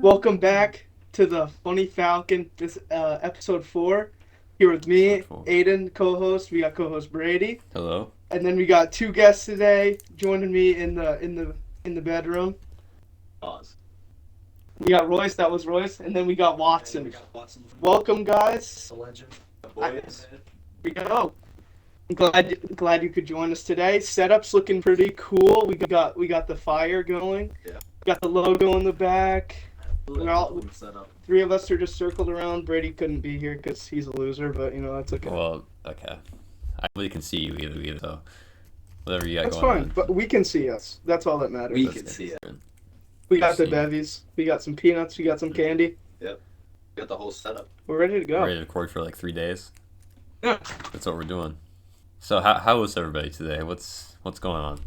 Welcome back to the Funny Falcon. This episode 4. Here with me, Episode 4. Aiden, co-host. We got co-host Brady, Hello. and then we got two guests today joining me in the bedroom. Pause. We got Royce. That was Royce, and then we got Watson. We got Watson from Welcome, guys. the legend. The boys. Here we go. I'm glad you could join us today. Setup's looking pretty cool. We got the fire going. Yeah. Got the logo in the back. Well, set up. Three of us are just circled around. Brady couldn't be here because he's a loser, but that's okay. Well, okay. I really can see you either, so whatever you got That's going fine, on. but we can see us. That's all that matters. We can see it. We got the see. bevies. We got some peanuts. We got some candy. Got the whole setup. We're ready to go. We're ready to record for like 3 days. Yeah. That's what we're doing. So how was everybody today? What's going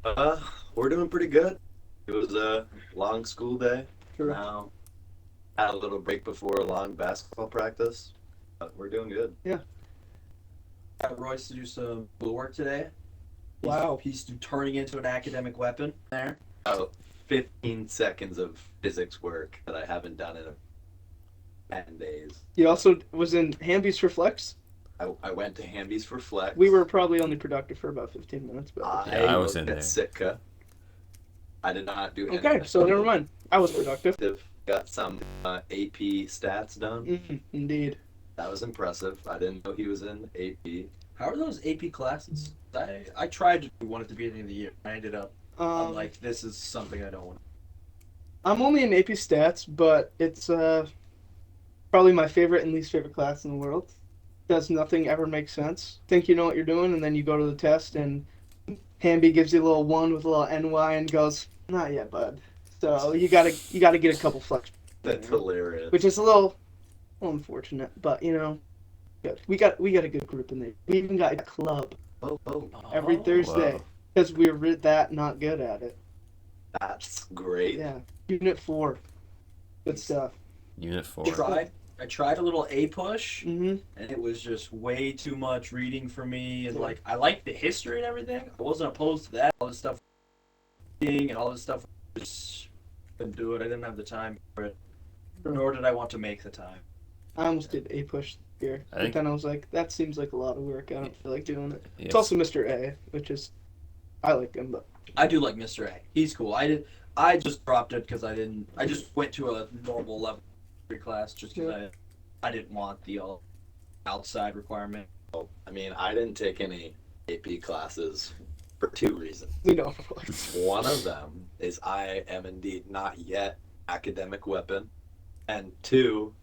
on? We're doing pretty good. It was a long school day. Sure. Now, had a little break before a long basketball practice. But we're doing good. Got Royce to do some schoolwork today. Wow. He's turning into an academic weapon there. About 15 seconds of physics work that I haven't done in 10 days. He also was in Hamby's for Flex. I went to Hamby's for flex. We were probably only productive for about 15 minutes, but Yeah, I was looked in at there. Sitka. I did not do anything. okay. So never mind. I was productive. Got some AP stats done. Indeed. That was impressive. I didn't know he was in AP. How are those AP classes? I tried to do one at the beginning of the year. I ended up, I'm like, this is something I don't want. I'm only in AP Stats, but it's probably my favorite and least favorite class in the world. Does nothing ever make sense. Think you know what you're doing, and then you go to the test, and Hamby gives you a little 1 with a little NY and goes, not yet, bud. So you gotta get a couple flex, That's hilarious. which is a little unfortunate, but good. We got a good group in there. We even got a club Oh, every Thursday Whoa. because we're that not good at it. that's great. Yeah, Unit 4, good stuff. Unit 4. I tried a little A push, Mm-hmm. and it was just way too much reading for me. And like, I liked the history and everything. I wasn't opposed to that. All this stuff, and all this stuff, just couldn't do it. I didn't have the time for it, nor did I want to make the time. I almost did A push here, I but think- then I was like, that seems like a lot of work. I don't feel like doing it. Yes. It's also Mr. A, which is, I like him, but I do like Mr. A. He's cool. I just dropped it because I just went to a normal level 3 class just because I didn't want the outside requirement. I mean, I didn't take any AP classes for 2 reasons. like, One of them is I am indeed not yet academic weapon, and 2,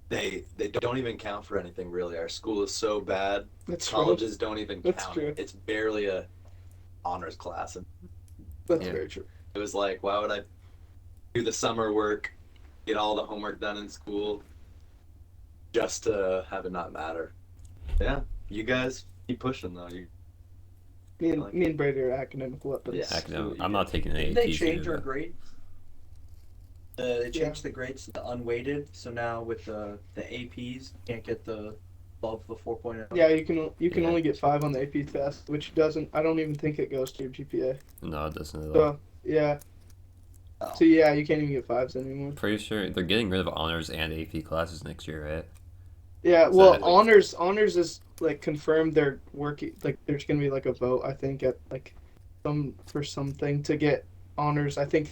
they don't even count for anything really. Our school is so bad. that's true. Colleges don't even That's count. true. It's barely a honors class, and That's Yeah. very true. it was like, why would I do the summer work, get all the homework done in school, just to have it not matter? Yeah, you guys keep pushing though. Me and Brady are academic weapons. Yeah. Academic. I'm not taking any Did they APs change our either. grades? They changed the grades to the unweighted, so now with the APs, you can't get the above the 4.0. Yeah, you can Yeah. only get 5 on the AP test, which doesn't. I don't even think it goes to your GPA. No, it doesn't at all. So yeah. Oh. So yeah, you can't even get 5s anymore. Pretty sure they're getting rid of honors and AP classes next year, right? Yeah, So, well, like- honors is like confirmed. They're working. Like, there's gonna be like a vote. I think at like something to get honors. I think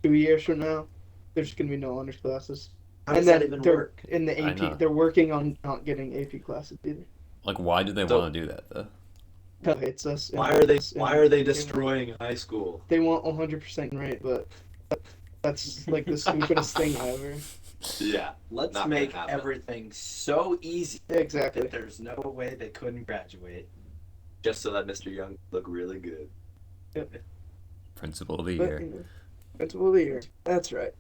2 years from now, there's gonna be no honors classes. How does and that then even they're work? in the I AP. know. They're working on not getting AP classes either. Like, why do they So- want to do that though? Hell hates us. Why are they? and- Why are they destroying high school? They want 100% right, but that's like the stupidest thing ever. Yeah, Let's not make gonna happen. everything so easy Exactly. that there's no way they couldn't graduate. just so that Mr. Young look really good. Principal of the But, year. Principal of the year. That's right.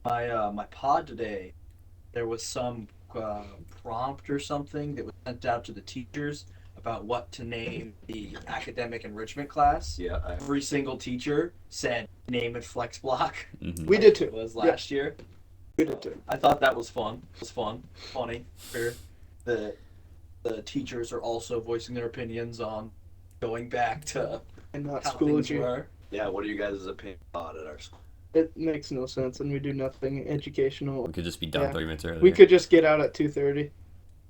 My pod today, there was some prompt or something that was sent out to the teachers about what to name the academic enrichment class. Yeah, Every single teacher said name it flex block. Mhm. We did It too. was last year. We did too. I thought that was fun. It was funny. Sure. The teachers are also voicing their opinions on going back to And not how things Schoology. were. yeah. What are you guys' opinion on at our school? It makes no sense, and we do nothing educational. We could just be done Yeah. 30 minutes earlier. We could just get out at 2:30.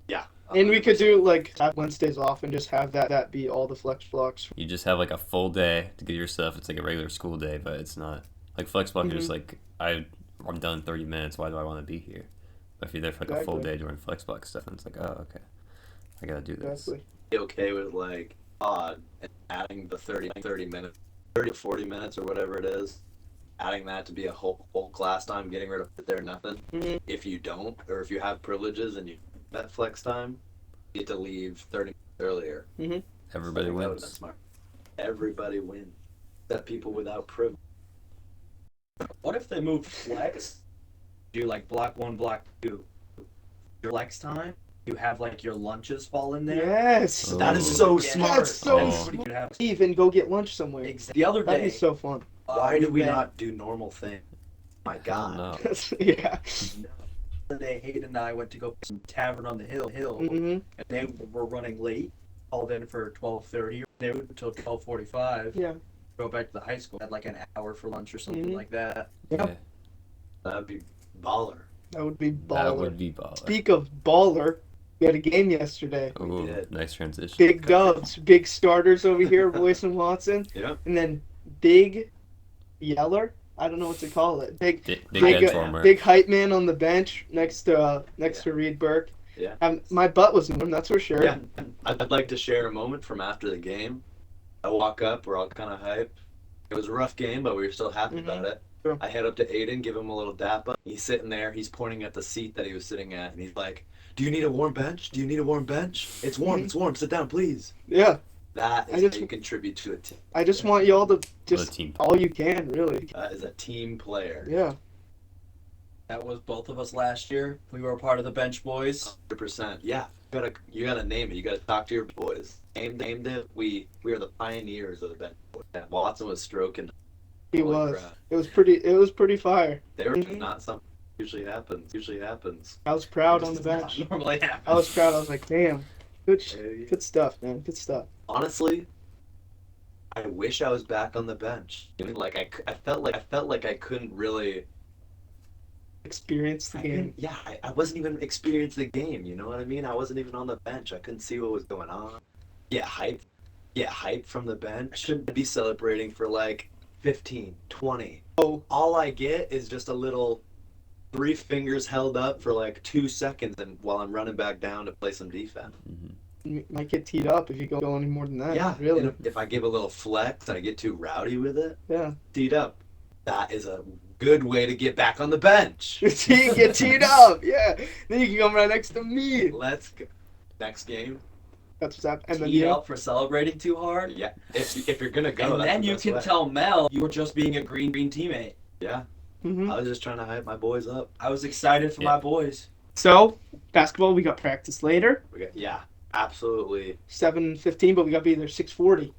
Yeah. And we could 100%. do like have Wednesdays off and just have that be all the flex blocks. You just have like a full day to get your stuff. It's like a regular school day, but it's not. Like flex block, you're just like, I'm done in 30 minutes. Why do I want to be here? But if you're there for like a full Exactly. day during flex block stuff, and it's like, oh, okay. I gotta do this. Exactly. Be okay with like odd and adding the 30 minutes, 30 to 40 minutes or whatever it is, adding that to be a whole class time, getting rid of it there nothing. Mm-hmm. If you don't, or if you have privileges and you that flex time, you get to leave 30 minutes earlier. Everybody I think that would've been wins. smart. Everybody wins. That people without privilege. What if they moved flex? Do like block 1, block 2. Your flex time, you have like your lunches fall in there. Yes. Oh. That is so Yeah. smart. That's so Oh. Everybody could have. Leave and go get lunch somewhere. The other That'd day, be so fun. Why do we went- not do normal things? My I don't God. know. Yeah. The other day, Hayden and I went to go to some tavern on the hill, Mm-hmm. and they were running late. Called in for 12:30. They were until 12:45. Yeah. Go back to the high school. Had like an hour for lunch or something Mhm. like that. Yeah. Yeah, That'd be baller. That would be that baller. would be baller. Speak of baller, we had a game yesterday. Ooh, did. nice transition. Big dubs, big starters over here, Royce and Watson, Yeah. and then big yeller. I don't know what to call it. Big Big big, bench warmer. big hype man on the bench next to Reed Burke. Yeah. My butt was in him, that's for sure. Yeah. I'd like to share a moment from after the game. I walk up, we're all kind of hyped. It was a rough game, but we were still happy about it. Sure. I head up to Aiden, give him a little dap up. He's sitting there, he's pointing at the seat that he was sitting at, and he's like, "Do you need a warm bench? Do you need a warm bench? It's warm, it's warm, sit down, please." Yeah. That I is just- how you contribute to a team. I just want y'all to For the just team. all you can, really. That is a team player. Yeah. That was both of us last year. We were a part of the bench boys. 100%. Yeah. You gotta name it. You gotta talk to your boys. Named it. We are the pioneers of the bench boys. Yeah, Watson was stroking. He Holy was. crap. It was pretty fire. They were Mhm. not something that usually happens. I was proud on This the does bench. not normally happen. I was proud. I was like, damn, good stuff, man. Good stuff. Honestly, I wish I was back on the bench. I mean, like I felt like I couldn't really. Experience the game. Yeah, I wasn't even experiencing the game. You know what I mean? I wasn't even on the bench. I couldn't see what was going on. Yeah, hype from the bench. I shouldn't be celebrating for like 15, 20. Oh. All I get is just a little 3 fingers held up for like 2 seconds, and while I'm running back down to play some defense. You might get teed up if you go any more than that. Yeah, Really. and if I give a little flex and I get too rowdy with it, Yeah. teed up. That is a good way to get back on the bench. Get teed up. Yeah. Then you can come right next to me. Let's go. Next game. That's what's happening. And then Teed up for celebrating too hard. Yeah, if you're gonna go, And that's then the you best can way. tell Mel you were just being a green teammate. Yeah, Mhm. I was just trying to hype my boys up. I was excited for Yeah. my boys. So basketball, we got practice later, Yeah, absolutely. 7:15, but we got to be there 6:40.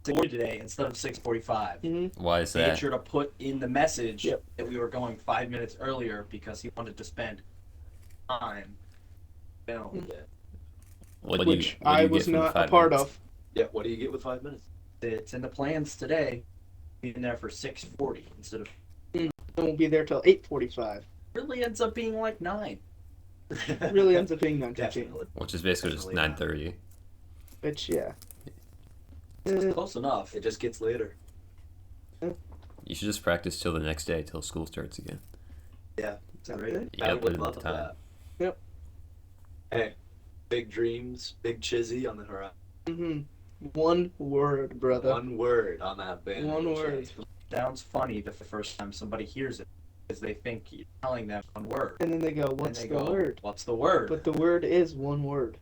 6:40 today instead of 6:45. Mm-hmm. Why is Made that? sure to put in the message Yep. that we were going 5 minutes earlier because he wanted to spend time. Film. What do you- Which what do I you was get from the not a 5 part minutes? of. Yeah, what do you get with 5 minutes? It's in the plans today. Being there for 6:40 instead of. And we'll be there till 8:45. Really ends up being like 9. It really ends up being 9:15. Definitely. Which is basically just Definitely 9:30. Which, yeah. It's close enough. It just gets later. You should just practice till the next day, till school starts again. Yeah, Sound great. good? You I gotta would put in love the time. that. Yep. Hey, big dreams, big chizzy on the horizon. Mm-hmm. One word, brother. One word on that band. One word. Sounds funny the first time somebody hears it because they think you're telling them one word. And then they go, And what's they the go, word? What's the word? But the word is one word,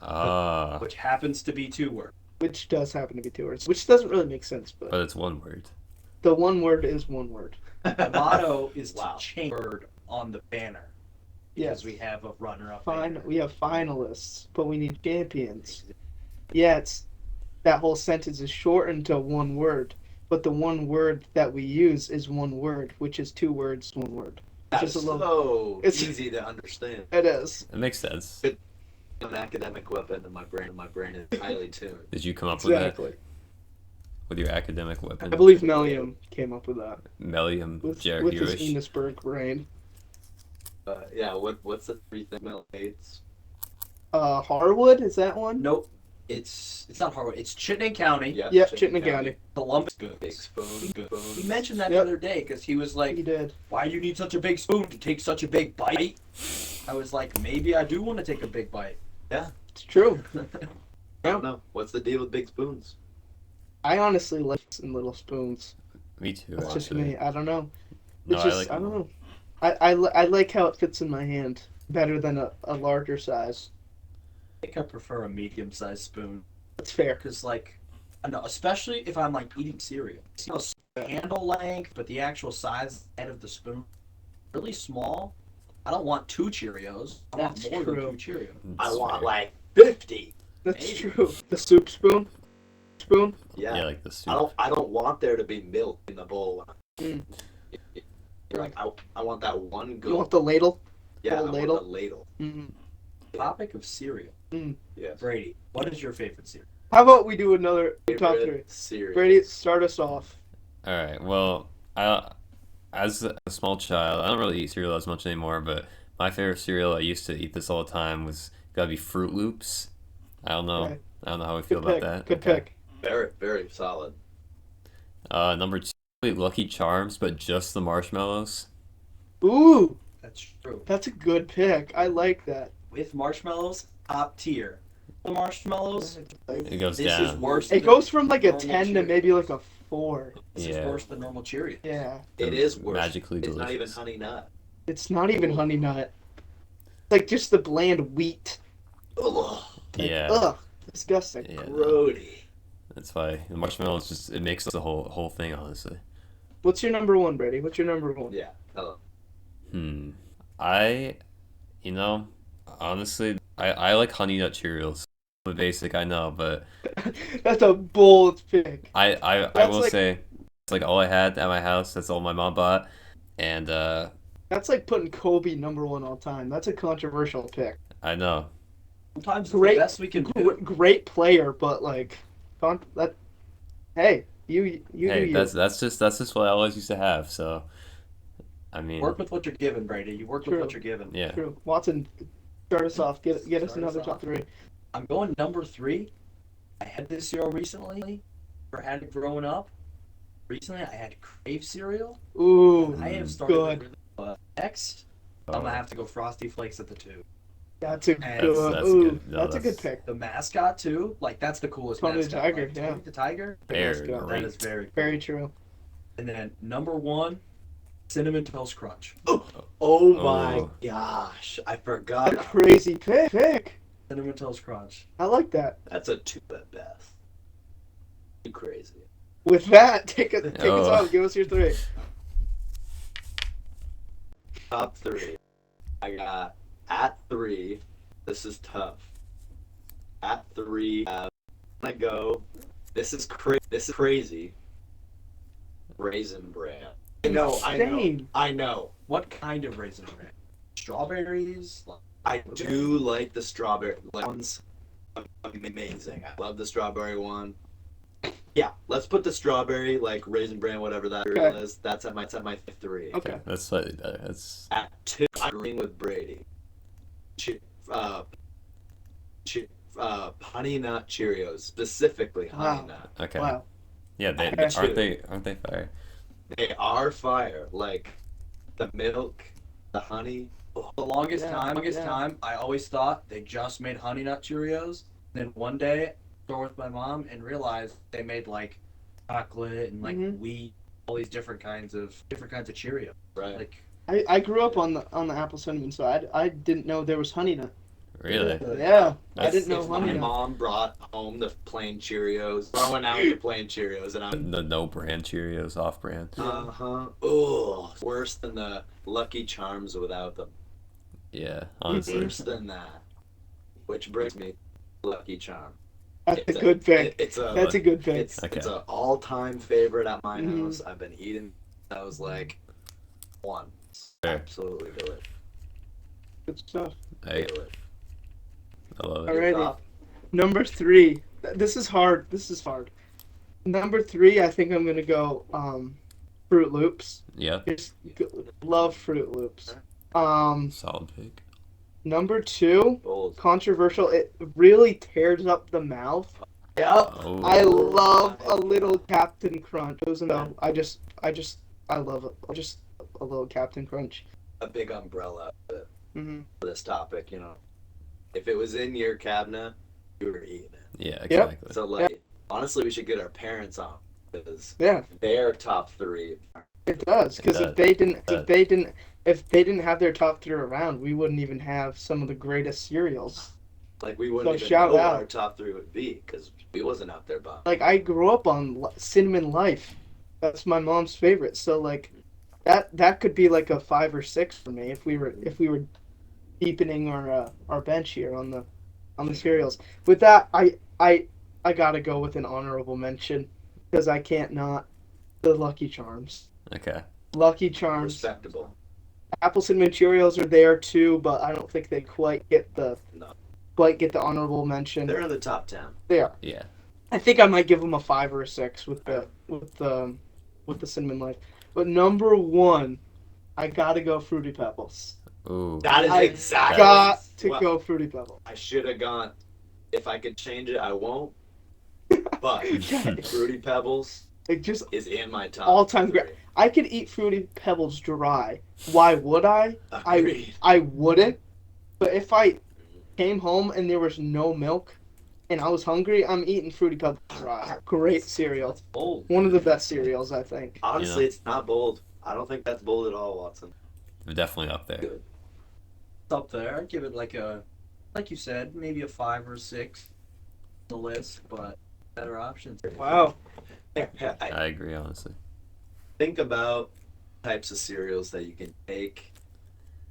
Ah, Which happens to be 2 words. which does happen to be 2 words, which doesn't really make sense, but but it's one word. the one word is one word. The motto is Wow. to change the word on the banner. Yes. Because we have a runner-up. Fine, banner. we have finalists, but we need champions. Yeah, it's that whole sentence is shortened to one word, but the one word that we use is one word, which is 2 words, one word. That's Just a little- so it's- easy to understand. It is. It makes sense. An academic weapon, and my brain is highly tuned. Did you come up with that? Exactly. with your academic I weapon. believe Melium came up with that Melium with his Jerichoish. Enosburg brain. Yeah, what's the three thing Mel hates? Harwood, is that one? Nope. It's not Harvard. It's Chittenden County. Yep, Chittenden County. Columbus. Good big spoon, good spoon. He mentioned that Yep. the other day because he was like, He did. "Why do you need such a big spoon to take such a big bite?" I was like, "Maybe I do want to take a big bite." It's true. I don't know. What's the deal with big spoons? I honestly like in little spoons. Me too. That's just actually. me. I don't know. No, It's I just like I them don't all. know. I like how it fits in my hand better than a larger size. I think I prefer a medium-sized spoon That's fair. because, like, I know, especially if I'm like eating cereal. You know, the handle length, but the actual size head of the spoon really small. I don't want 2 Cheerios. I That's want more true. than 2 Cheerios. I It's want fair. like 50. That's Maybe. true. The soup spoon. Spoon. Yeah. Yeah, like the soup. I don't want there to be milk in the bowl. Mm. You're like I want that one You go. want the ladle? Yeah, I whole want ladle? the ladle. Mm. Topic of cereal. Yes. Brady, what is your favorite cereal? How about we do another top three? Favorite cereal. Brady, start us off. All right. Well, as a small child, I don't really eat cereal as much anymore. But my favorite cereal, I used to eat this all the time, was gotta be Fruit Loops. I don't know. Okay. I don't know how we feel Good about pick. that. Good Okay. pick. Very, very solid. Number 2, Lucky Charms, but just the marshmallows. Ooh, That's true. that's a good pick. I like that. With marshmallows, top tier. The marshmallows, It goes this down. is worse. It than goes from like a normal 10 to Cheerios. maybe like a 4. This Yeah. is worse than normal Cheerios. Yeah. It is worse. Magically It's not even delicious. honey nut. It's not even honey nut. It's like just the bland wheat. Ugh, Like, Yeah. Ugh. Disgusting. Yeah. grody. That's why the marshmallows it makes the whole thing, honestly. What's your number one, Brady? What's your number one? Yeah. Hello. I, honestly, I like Honey Nut Cheerios. The basic, I know, but That's a bold pick. I That's will like- say it's like all I had at my house. That's all my mom bought, and That's like putting Kobe number one all time. That's a controversial pick. I know. Sometimes Great- the best we can do. Great player, but like, that. Hey, you do Hey, you. that's just what I always used to have. So, I mean, Work with what you're given, Brady. You work True. with what you're given. yeah. True. Watson, start us off. Get us Start us another off. top three. I'm going number 3. I had this cereal recently. Or had it growing up. Recently, I had Crave cereal. Ooh, I have started good. to really next. I'm gonna have to go Frosty Flakes at the 2. That's a That's- good. that's Ooh, good. No, that's a good that's- pick. The mascot too, like that's the coolest Tony the mascot. Tiger, Like, yeah. Tony the Tiger. They're Let's go. That great. is very cool. Very true. And then number 1, Cinnamon Toast Crunch. Oh my Oh. gosh. I A forgot. crazy pick. Cinnamon Toast Crunch. I like that. That's a 2 at best. You crazy. With that, take us Oh. off. Give us your 3. Top 3. I got at 3. This is tough. At 3, I go. This is crazy. Raisin Bran. I know. Insane. I know. What kind of raisin bran? Strawberries? I do like the strawberry ones. Amazing. I love the strawberry one. Yeah, let's put the strawberry, like Raisin Bran, whatever that Okay. is. That's at my 3. Okay. That's slightly better. That's At 2, I'm agreeing with Brady. Uh, Honey Nut Cheerios, specifically Honey Wow. Nut. okay. Wow. Yeah, they Okay. aren't they fire? They are fire. Like the milk, the honey. The longest Yeah, time, I always thought they just made Honey Nut Cheerios. Then one day, store with my mom and realized they made like chocolate and like Mhm. wheat, all these different kinds of Cheerios. Right. Like I grew up on the apple cinnamon, so I didn't know there was honey nut. Really? Yeah, I That's- didn't know If honey my nut. mom brought home the plain Cheerios, throwing out the plain Cheerios, and I'm The no brand Cheerios, off brand. oh, worse than the Lucky Charms without them. Yeah, honestly. Worse than that. Which brings me to Lucky Charm. That's It's a good pick. It's a That's a good pick. it's Okay. it's an all-time favorite at my Mhm. house. I've been eating. I was like, one. Fair. Absolutely delicious. Good stuff. I love it. Alrighty. Top. Number 3. This is hard. This is hard. Number three, I think I'm gonna go Fruit Loops. Yeah, Just love Fruit Loops. Um, solid pick. Number two, Bold. controversial. It really tears up the mouth. Yep. I Oh, love a little Captain Crunch. Doesn't know. I love it. Just a little Captain Crunch. A big umbrella for Hmm. this topic, you know. If it was in your cabinet, you were eating it. yeah, Yep. exactly. So, like, honestly, we should get our parents on because Yeah, their top three. it does. Because It if they didn't, does. if they didn't have their top three around, we wouldn't even have some of the greatest cereals. Like, we wouldn't So even shout know what out. our top three would be because we wasn't out there buying. Like I grew up on Cinnamon Life. That's my mom's favorite. So like that could be like a 5 or 6 for me if we were deepening our bench here on the cereals. With that, I gotta go with an honorable mention because I can't not the Lucky Charms. Okay. Lucky Charms. Respectable. Apple Cinnamon Cheerios are there too, but I don't think they No. quite get the honorable mention. They're in the top 10. They are. Yeah. I think I might give them a 5 or 6 with the cinnamon life. But number one, I gotta go Fruity Pebbles. Ooh. That is I exactly. Got to Well, go Fruity Pebbles. I should have gone. If I could change it, I won't. But Fruity Pebbles It just is in my top all-time three. great. I could eat Fruity Pebbles dry. Why would I? Agreed. I wouldn't. But if I came home and there was no milk and I was hungry, I'm eating Fruity Pebbles dry. Great cereal. Bold. One of the best cereals, I think. Honestly, Yeah. it's not bold. I don't think that's bold at all, Watson. We're definitely up there. Good. It's up there. I'd give it like you said, maybe a 5 or 6 on the list, but better options. Wow. I I agree, honestly. think about types of cereals that you can take,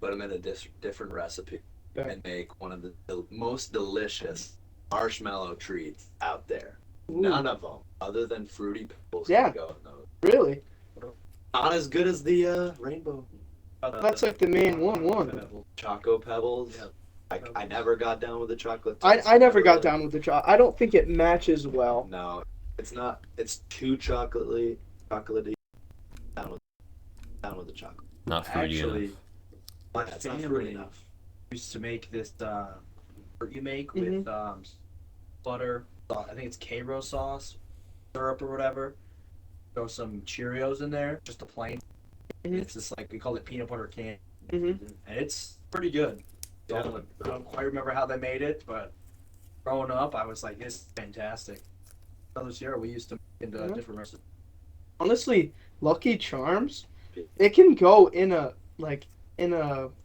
put them in a different recipe, Okay. and make one of the most delicious marshmallow treats out there. Ooh, None of them, other than Fruity Pebbles, Yeah. can go in those. really? Not as good as the rainbow. That's like the main one. Choco Pebbles. Yeah. I never got down with the chocolate. I never got down with the chocolate. I don't think it matches well. No, it's not. It's too chocolatey. Chocolatey. Down with the chocolate. Not fruity Actually, enough. my That's not fruity family enough. used to make this you make with butter. I think it's K-Ro sauce, syrup or whatever. Throw some Cheerios in there, just a plain. Mhm. It's just like we call it peanut butter candy, Mm-hmm. and it's pretty good. Yeah. I don't quite remember how they made it, but growing up, I was like, "This is fantastic." Another year, we used to make into Mhm. different recipes. Honestly, Lucky Charms, it can go in a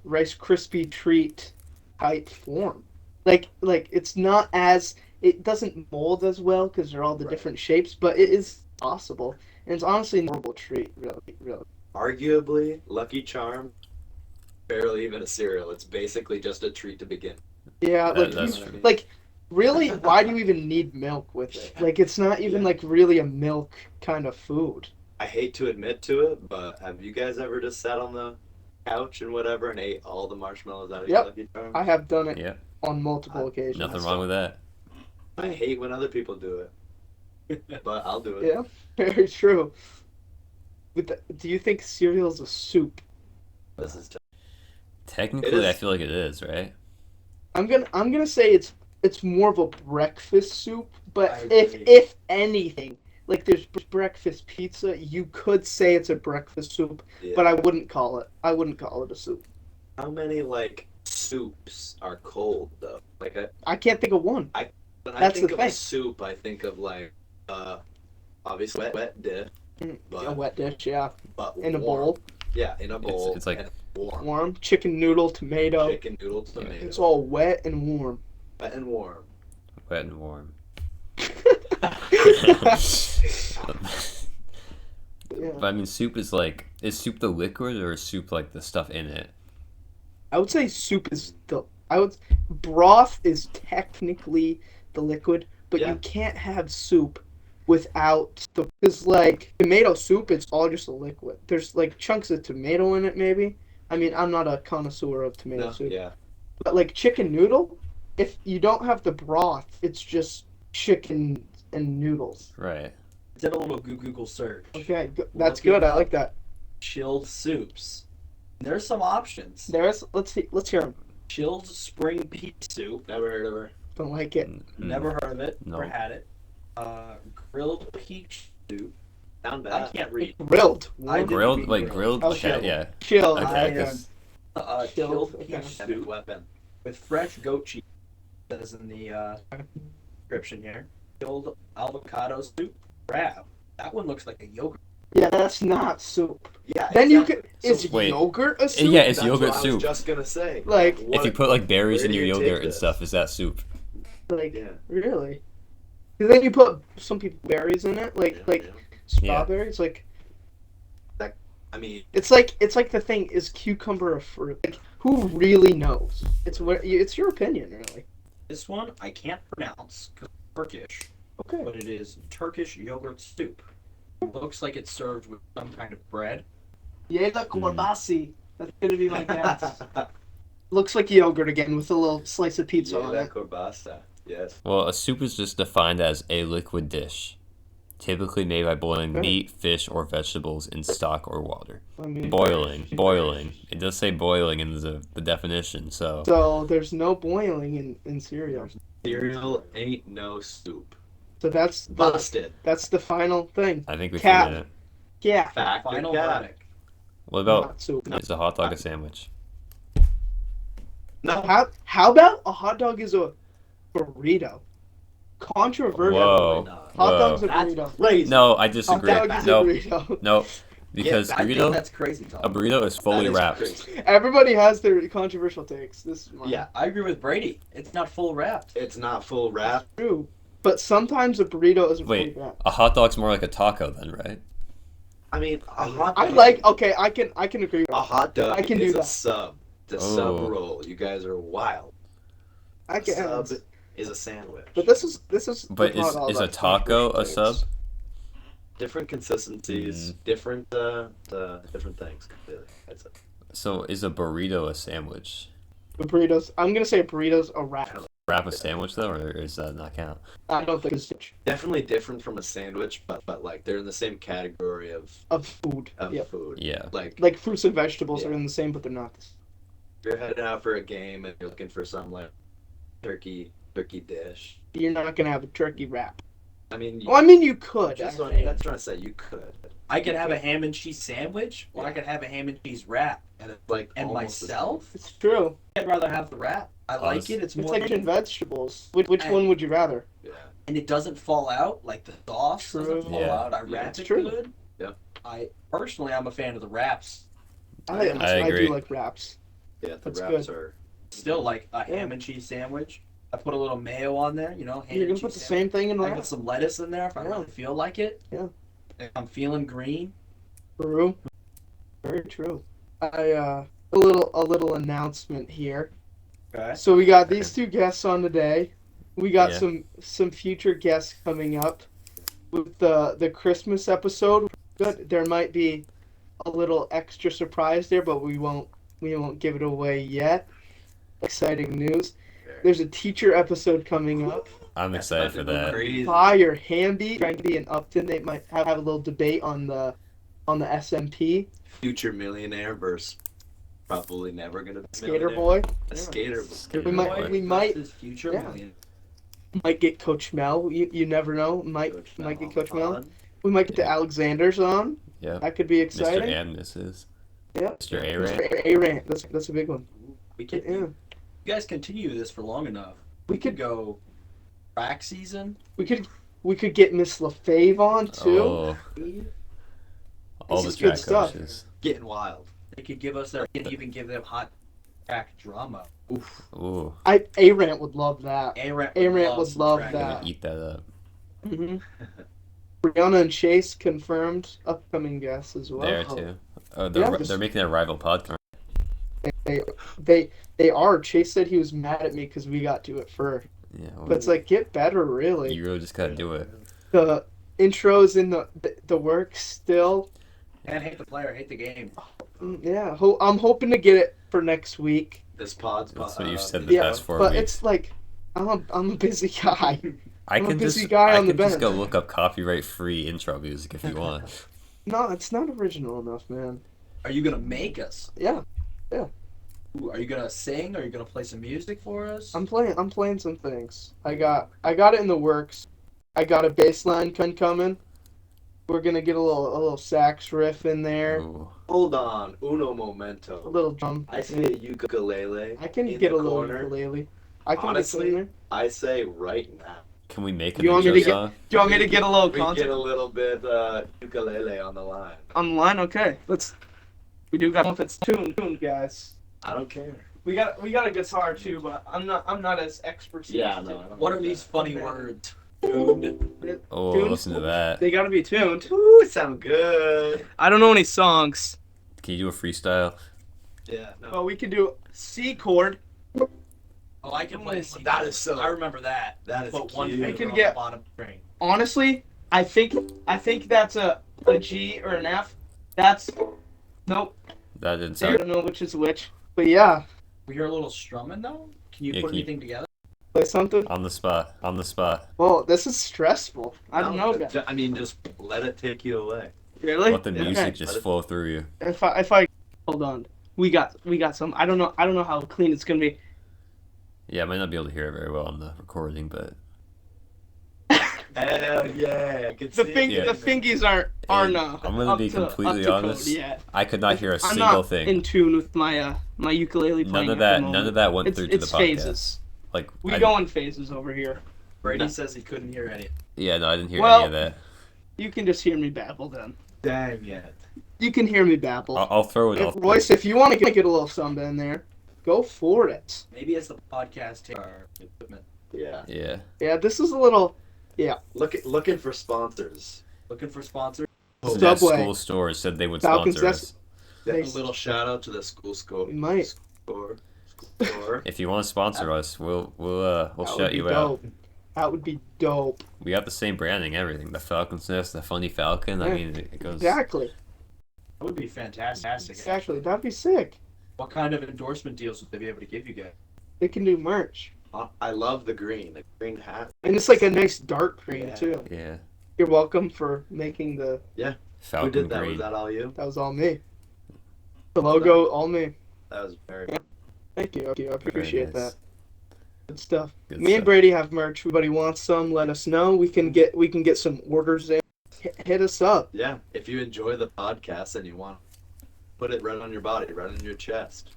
Rice Krispie treat type form. Like it's not as it doesn't mold as well because they're all the Right. different shapes, but it is possible, and it's honestly a horrible treat, really. Arguably, Lucky Charm, barely even a cereal. It's basically just a treat to begin. Yeah, That- like that's you- true. like really, why do you even need milk with it? Like it's not even Yeah. like really a milk kind of food. I hate to admit to it, but have you guys ever just sat on the couch and whatever and ate all the marshmallows out of your Yep. Lucky Charms? I have done it Yeah. on multiple occasions. Nothing wrong with that. I hate when other people do it, but I'll do it. Yeah, very true. Do you think cereal is a soup? This is tough. Technically, I is- feel like it is, right? I'm gonna say it's more of a breakfast soup, but I if agree. anything, like there's breakfast pizza, you could say it's a breakfast soup, Yeah. but I wouldn't call it a soup. How many like soups are cold though? Like I can't think of one. when I That's think the of thing. a soup, I think of like obviously wet dish, but A wet dish, yeah, but in a warm. bowl, Yeah, in a bowl. it's like- and warm. warm, chicken noodle, tomato. Chicken noodle tomato. It's all wet and warm. Wet and warm. Wet and warm. Yeah. But I mean, soup is soup the liquid or is soup like the stuff in it? I would say soup is broth is technically the liquid, but Yeah. you can't have soup without because like tomato soup, it's all just a liquid. There's like chunks of tomato in it, maybe. I mean, I'm not a connoisseur of tomato No, soup, yeah. but like chicken noodle, if you don't have the broth, it's just chicken and noodles. Right. Did a little Google search. Okay, that's Looking good. I up like that. chilled soups. There's some options. Let's see. Let's hear them. Chilled spring peach soup. Never heard of her. Don't like it. Never heard of it. No. Never had it. Grilled peach soup. Down I bad. can't read. Grilled. I didn't Grilled, read like grilled. Okay. Okay, yeah. Chill. Okay, I, 'cause- chilled Okay. peach Epic soup weapon. with fresh goat cheese. Says in the description here. Chilled avocado soup. Wrap. That one looks like a yogurt. Yeah, that's not soup. Yeah. Then you exactly. could. Is wait. yogurt a soup? Yeah, it's That's yogurt what I soup. was just gonna say. Like- If you put like berries where in do your you take yogurt and this? stuff, is that soup? Like Yeah. really? 'Cause then you put some people berries in it, Yeah, yeah. strawberries. Like I mean, it's like the thing is cucumber a fruit? Like who really knows? It's your opinion, really. This one I can't pronounce because it's Turkish, Okay. but it is Turkish yogurt soup. It looks like it's served with some kind of bread. Yeda korbasi. That's gonna be my guess. Looks like yogurt again with a little slice of pizza on yeah, it. corbasa. Yes. Well, a soup is just defined as a liquid dish, typically made by boiling Okay. meat, fish, or vegetables in stock or water. I mean, Boiling. It does say boiling in the definition, so so there's no boiling in cereal. Cereal ain't no soup. So that's Busted. the final thing. I think we Cat. figured it. Yeah. Fact or Final cat? verdict. What about Not soup. is a hot dog a sandwich? No. How about a hot dog is a burrito? Controversial. Whoa. not. Hot Whoa. dog's a That's burrito. crazy. No, I Hot disagree. dog is a No, burrito. no, because I think burrito, that's crazy, Tom. a burrito is That fully is wrapped. crazy. Everybody has their controversial takes. This is mine. Yeah, I agree with Brady. It's not full wrapped. it's not full wrap. True. But sometimes a burrito isn't Wait, fully wrapped. a hot dog's more like a taco then, right? I mean, a hot I dog. like. Okay, I can agree with A that. hot dog I can do is a that. sub. It's a Oh. sub roll. You guys are wild. I A can. sub is a sandwich. But this is. But not all is a about taco a controversial sub? things. Different consistencies, different different things. Completely. That's it. So is a burrito a sandwich? The burritos. I'm gonna say a burrito's a wrap. Wrap a sandwich though, or does that not count? I don't think it's Definitely different from a sandwich, but like they're in the same category of food. Yep. food. Yeah. Like Like fruits and vegetables Yeah. are in the same, but they're not. if you're heading out for a game and you're looking for some like turkey dish. You're not gonna have a turkey wrap. I mean, Well, I mean, you could. that's I what think. that's what I said. You could. I could have a ham and cheese sandwich, or I could have a ham and cheese wrap. And it's like And almost the myself, It's true. I'd rather have the wrap. I like Honest- it. It's It's more, like in vegetables. Which And- one would you rather? same. Yeah. and it doesn't fall out. Like the sauce True. doesn't fall Yeah. out. I Yeah, wrap it's it true. good. Yeah. I personally, I'm a fan of the wraps. I agree. do like wraps. Yeah, the That's wraps good. are. Still like a ham and cheese sandwich. I put a little mayo on there. You know, ham You're and gonna put cheese the sandwich. same thing in I put wraps. some lettuce in there if I Yeah. really feel like it. Yeah. If I'm feeling green. True. Very true. A little announcement here. Okay. So we got these two guests on today. We got Yeah. some future guests coming up with the Christmas episode. Good. There might be a little extra surprise there, but we won't give it away yet. Exciting news. There's a teacher episode coming up. I'm excited for that. Crazy. Fire Hamby trying to be in Upton. They might have a little debate on the SMP. Future millionaire versus probably never gonna be Skater millionaire. boy. A skater. Skater We might boy. we might versus future yeah. million. might get Coach Mel. You never know. Might get Coach Mel. on. We might get the Alexanders on. Yeah. That could be Mr. exciting. and Mrs. Yeah. Mr. A-Ray. Mr. A-Rant. That's a big one. We could, Yeah. you guys continue this for long enough. We We could could go track season. we could get Miss LaFave on too. Oh, all This the is good track stuff. coaches. Getting wild. They could give us their, and even give them hot track drama. Ooh, A-Rant would love that. A-Rant would love I'm that. gonna eat that up. hmm Brianna and Chase confirmed upcoming guests as well. There too. Oh, Yeah, they're, this- they're making a rival podcast. They are. Chase said he was mad at me because we got to it first. Yeah, well, But it's like, get better, really. you really just gotta do it. The intros in the works still. And hate the player, hate the game. Yeah, I'm hoping to get it for next week. This pod's That's what you've said the Yeah, past 4 but weeks. it's like I'm a busy guy. I I'm a can busy just guy I on the can just go bench. look up copyright-free intro music if you want. No, it's not original enough, man. Are you gonna make us? Yeah, Ooh, are you gonna sing? Are you gonna play some music for us? I'm playing some things. I got it in the works. I got a bass line coming. We're gonna get a little sax riff in there, Ooh. Hold on, uno a momento. little drum. I see a ukulele I can in get the a little corner. ukulele. I can Honestly, get in there. I say right now. Can we make Do an you want me intro to get? song? Do you want me to get a little We get content a little bit ukulele on the line. on the line? Okay, let's. We do got if it's tuned, guys. I don't care. We got a guitar too, but I'm not as expert. Yeah, no. I don't What like are these that. funny words? Tuned. Oh, Tuned? listen to that. They gotta be tuned. Ooh, sound good. I don't know any songs. Can you do a freestyle? Yeah, no. But we could do C chord. Oh, I can play a C. That is so- I remember that. That is But one cute. finger I can on get- the bottom string. Honestly, I think that's a G or an F. That's nope. That didn't I sound. don't know which is which. But yeah, We hear a little strumming though. Can you Yeah, put can you- anything together? play something. On the spot. On the spot. Well, this is stressful. I don't know, No, guys. I mean, just let it take you away. Really? Let the Yeah. music Okay. just Let it- flow through you. If I hold on, we got some. I don't know how clean it's gonna be. Yeah, I might not be able to hear it very well on the recording, but Hell yeah. I can The see fing it. Yeah. the fingies aren't I'm gonna up be to- completely up to honest. Code yet. I could not hear a I'm single not thing. in tune with my ukulele playing. None of at the that. moment. None of that went It's through to the it's podcast. phases. Like We I- go in phases over here. Brady No. says he couldn't hear any. Yeah, no, I didn't hear Well- any of that. You can just hear me babble then. Dang it. You can hear me babble. I'll throw it. Royce, if you want to get a little something in there, go for it. Maybe as the podcast takes our equipment. Yeah. Yeah. Yeah, this is a little. Looking for sponsors. Looking for sponsors. That Subway. school store said they would Falcon, sponsor that's- us. A Nice. little shout out to the school score. We might. Score. If you want to sponsor us, we'll That would shout be you out. dope. That would be dope. We got the same branding, everything. The Falcon's nest, the funny Falcon. I Yeah. mean, it goes. Exactly. That would be fantastic. Exactly. That'd be sick. What kind of endorsement deals would they be able to give you guys? They can do merch, I love the green hat. and it's like a nice dark green Yeah. too. Yeah. You're welcome for making the. Who Falcon did that? green. Was that all you? That was all me. The logo, all me. That was very. Thank you. I Very appreciate nice. that. Good stuff. Good Me and stuff. Brady have merch. Everybody wants some? Let us know. We can get some orders in. Hit us up. Yeah. If you enjoy the podcast and you want, put it right on your body, right on your chest.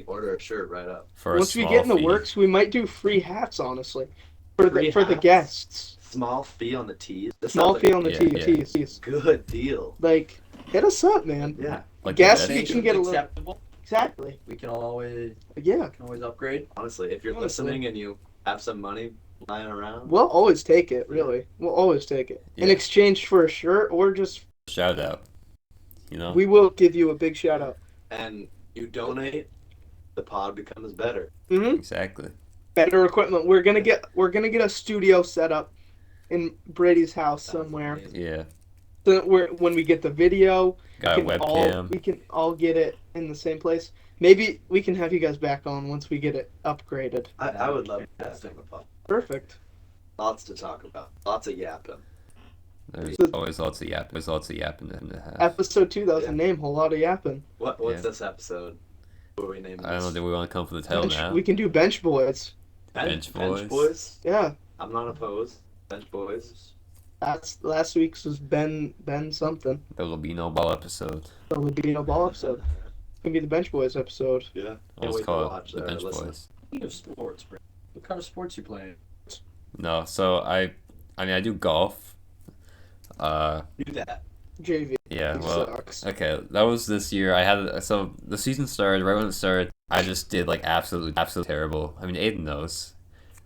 Order a shirt right up. For a Once we small get in the fee. works, we might do free hats. Honestly, for Free the hats? guests. Small fee on the tees. This Small sounds fee like on the Yeah, tees. a good deal. Like, hit us up, man. Yeah. Like Guess the we best- can get a little- acceptable. Exactly. We can always Yeah. upgrade. Honestly, if you're Honestly. listening and you have some money lying around, We'll always take it. Really, we'll always take it in Yeah. exchange for a shirt, or just shout out. You know. we will give you a big shout out. and you donate, the pod becomes better. Mm-hmm. Exactly. Better equipment. We're gonna get a studio set up in Brady's house Sounds somewhere. amazing. Yeah. So that when we get the video, Got a webcam. we can all get it in the same place. Maybe we can have you guys back on once we get it upgraded. I would love that on the pod. Perfect. Lots to talk about. Lots of yapping. There's So- always lots of yap. There's lots of yapping in the half. Episode 2. That was Yeah. a name. Whole lot of yapping. What's Yeah. this episode? What are we naming I don't know. this? Do we want to come for the title now? We can do bench boys. Bench Bench boys. boys. Yeah. I'm not opposed. Bench boys. That's last week's was Ben something. There will be no ball episode. So it would be no ball episode. It's gonna be the bench boys episode. Yeah. We'll Can't just wait to call watch it the or bench listen. boys. Speaking of sports, Brady, what kind of sports you playing? No, so I mean I do golf. Do that. JV Yeah. Well. sucks. Okay, that was this year. I had so the season started right when it started. I just did like absolutely terrible. I mean, Aiden knows.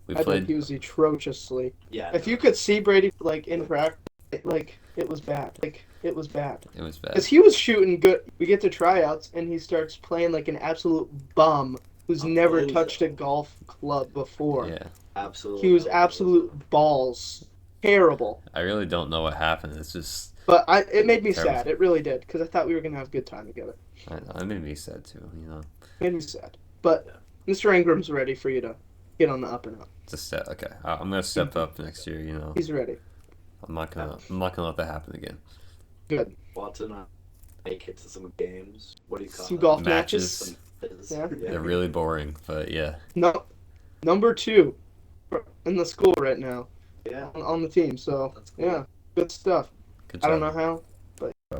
We I think played. he was atrociously. Yeah. If you could see Brady like in practice, like it was bad. Like it was bad. It was Because bad. he was shooting good. We get to tryouts and he starts playing like an absolute bum who's A never loser. touched a golf club before. Yeah, Absolutely. He was absolute balls. Terrible. I really don't know what happened. It's just But it made me Terrible. sad. It really did. Because I thought we were going to have a good time together. I know, it made me sad too. You know. Made me sad. But Mr. Ingram's ready for you to get on the up and up. It's a step. Okay, I'm gonna step up next year. He's ready. I'm not gonna let that happen again. Good. Watson, I make it to some games. What do you call Some it? golf Matches. matches. Yeah. Yeah. They're really boring, but yeah. No, number 2 in the school right now Yeah. on the team. So That's cool. yeah, good stuff. Good I job. don't know how.